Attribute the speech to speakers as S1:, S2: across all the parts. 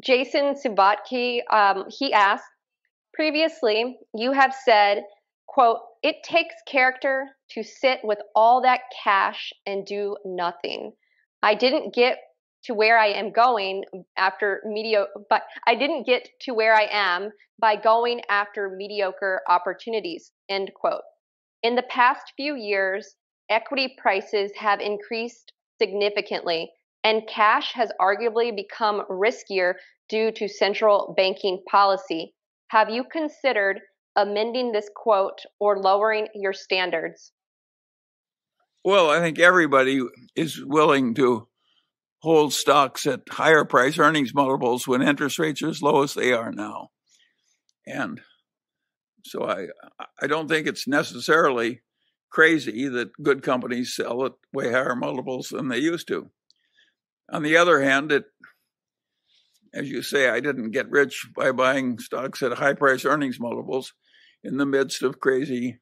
S1: Jason Subatki, he asked, previously you have said, quote, it takes character to sit with all that cash and do nothing. I didn't get to where I am going after but I didn't get to where I am by going after mediocre opportunities, end quote. In the past few years, equity prices have increased significantly, and cash has arguably become riskier due to central banking policy. Have you considered amending this quote or lowering your standards?
S2: Well, I think everybody is willing to hold stocks at higher price earnings multiples when interest rates are as low as they are now. And so I don't think it's necessarily crazy that good companies sell at way higher multiples than they used to. On the other hand, as you say, I didn't get rich by buying stocks at high price earnings multiples in the midst of crazy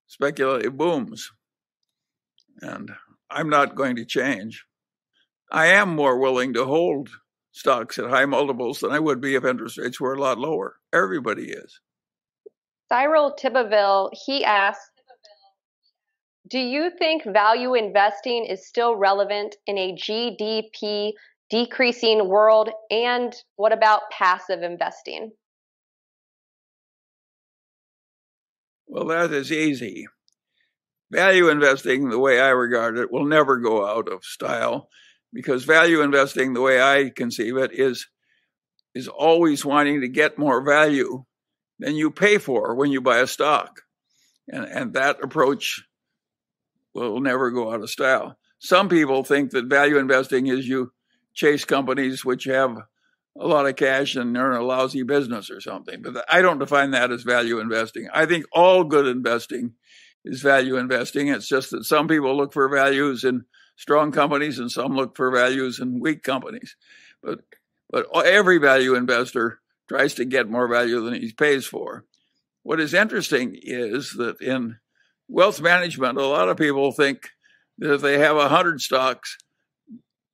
S2: speculative booms. And I'm not going to change. I am more willing to hold stocks at high multiples than I would be if interest rates were a lot lower. Everybody is.
S1: Cyril Tibbeville, he asked, do you think value investing is still relevant in a GDP decreasing world? And what about passive investing?
S2: Well, that is easy. Value investing, the way I regard it, will never go out of style, because value investing, the way I conceive it, is always wanting to get more value than you pay for when you buy a stock. And that approach will never go out of style. Some people think that value investing is you chase companies which have a lot of cash and earn a lousy business or something. But I don't define that as value investing. I think all good investing is value investing. It's just that some people look for values in strong companies and some look for values in weak companies. But every value investor tries to get more value than he pays for. What is interesting is that in wealth management, a lot of people think that if they have 100 stocks,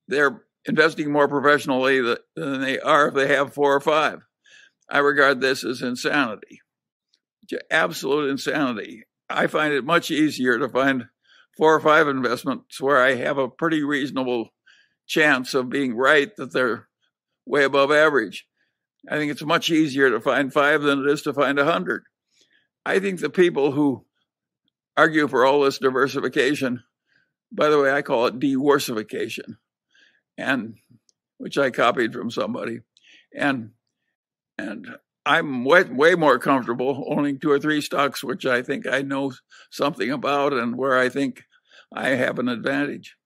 S2: they're investing more professionally than they are if they have 4 or 5. I regard this as insanity, absolute insanity. I find it much easier to find 4 or 5 investments where I have a pretty reasonable chance of being right that they're way above average. I think it's much easier to find 5 than it is to find 100. I think the people who argue for all this diversification, by the way, I call it de-worsification, and which I copied from somebody, and I'm way more comfortable owning 2 or 3 stocks which I think I know something about and where I think I have an advantage.